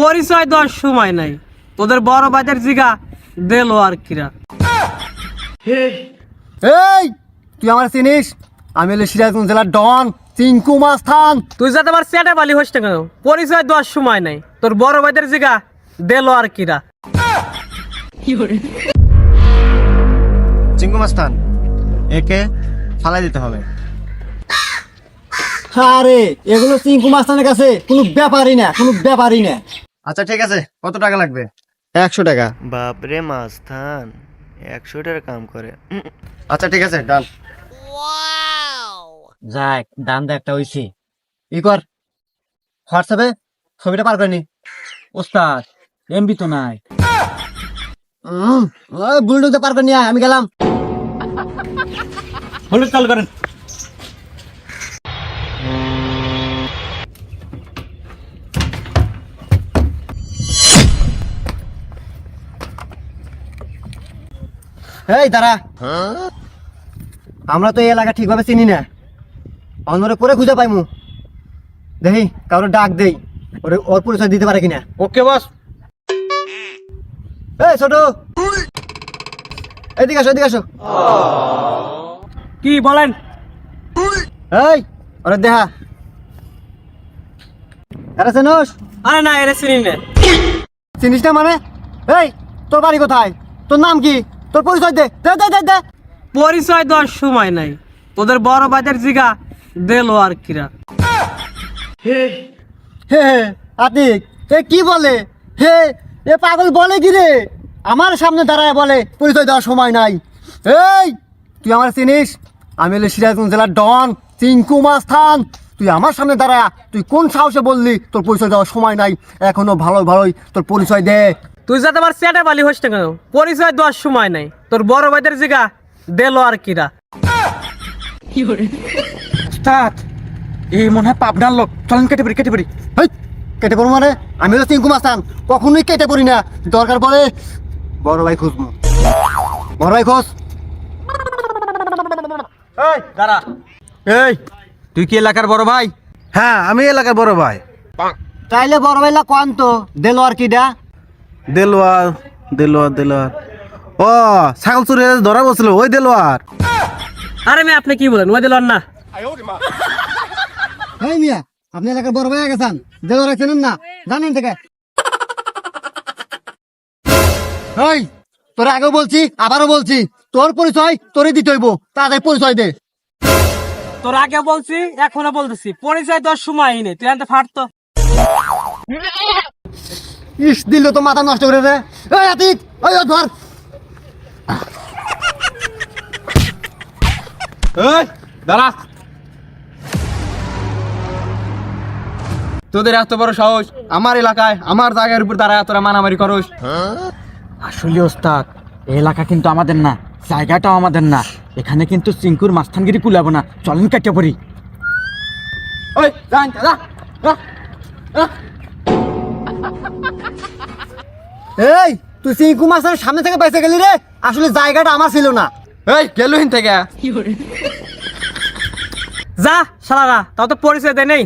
পরিচয় দেওয়ার সময় নাই, তোদের বড় বাজার জিগা দেলো আর কিরা। এই তুই আমার চিনিস? আমি হলো সিরাজগঞ্জ জেলার ডন চিঙ্কু মাস্তান। তুই যাতে আমার চেটে বালি হোস না কেন, পরিচয় দেওয়ার সময় নাই, তোর বড় বাজার জিগা দেলো আর কিরা। চিঙ্কু মাস্তান, একে ফালাই দিতে হবে। আরে এগুলো চিঙ্কু মাস্তানের কাছে কোনো ব্যাপারই না, কোনো ব্যাপারই না। আচ্ছা ঠিক আছে, কত টাকা লাগবে? 100 টাকা। বাপরে মাস্তান 100 টাকা কাম করে। আচ্ছা ঠিক আছে, ডান। যাক, দাম দা একটা হইছে। ই কর, হোয়াটসঅ্যাপে ছবিটা পার করে নি। ওস্তাদ এমবি তো নাই। ওই বুলডোজে পার করে নিয়ে আয়, আমি গেলাম। হলুদ চালু করেন। এই দাঁড়া, আমরা তো এই এলাকা ঠিকভাবে চিনি না, অন্যরে করে খুঁজে পাইমু। দেখি কারো ডাক দেই, ওর পরিচয় দিতে পারে কিনা। ওকে বস। এই ছোট, এদিকে আসো, এদিকে আসো। কি বলেন? এই ওরে দেখা, আরে চেনোস? আরে না, এরে চিনি না। চিনিস না মানে? এই তোর বাড়ি কোথায়? তোর নাম কি? তোর পরিচয় দে, দে দে দে দে। পরিচয় দেওয়ার সময় নাই, তোদের বড় বাজার জিগা দেলো আর কিরা। হে হে আতিক, এ কি বলে? হে এ পাগল বলে কি রে? আমার সামনে দাঁড়ায় বলে পরিচয় দেওয়ার সময় নাই। এই তুই আমার চিনিস? আমি হলো সিরাজগঞ্জ জেলার ডন চিঙ্কু মাস্তান। তুই আমার সামনে দাঁড়ায় তুই কোন সাহসে বললি তোর পরিচয় দেওয়ার সময় নাই? এখনো ভালোই তোর পরিচয় দে। তুই যাতে আমার চেটে বালি হোস না কেন, পরিচয় দেওয়ার সময় নাই, তোর বড় বাজার জিগা দেলো আর কিরা। ওস্তাদ এই মনে হয় পাবনার লোক, চলেন কেটে পড়ি কেটে পড়ি। হেই, কেটে পড়বো মানে? আমি হলো চিঙ্কু মাস্তান, কখনোই কেটে পড়ি না। দরকার পড়ে বড় ভাই খুঁজবো। বড় ভাই খোঁজ। এই দাঁড়া। এই তুই কি এলাকার বড় ভাই? হ্যাঁ, আমি এলাকার বড় ভাই। তাইলে বড় ভাইলা কোন তো দেলো আর কিডা? দেলোয়ার দেলোয়ার দেলোয়ার ও ছাগল চুরি ধরা বলছিল ওই দেলোয়ার। আরে মেয়ে আপনি কি বলেন? ওই দেলো আর না। এই মিয়া, আপনি এলাকার বড় ভাই গেছেন, দেলো রাখছেন না জানেন থেকে? এই তোর আগেও বলছি আবারও বলছি, তোর পরিচয় তোরই দিতে হইব, তাদের পরিচয় দে। তোর আগে বলছি এখনো বলতেছি, পরিচয় দেওয়ার সময় নেই, তুই আনতে ফাটতো। ইস দিল তো মাথা নষ্ট করে রে। এই আতিক, ওই ও ধর। এই দাঁড়া। তোদের এত বড় সাহস আমার এলাকায় আমার জায়গার উপর দাঁড়ায় তোরা মারামারি করস? আসলে ওস্তাদ এই এলাকা কিন্তু আমাদের না, জায়গাটাও আমাদের না, এখানে কিন্তু চিঙ্কুর মাস্তানগিরি কুলাবো না, চলেন কেটে পড়ি। ওই যান দাদা। এই তুই চিঙ্কু মাস্টারের সামনে থেকে বেঁচে গেলি রে, আসলে জায়গাটা আমার ছিল না। এই গেলুহিন থেকে যা শালারা, তাও তো পরিচয় দেয় নেই।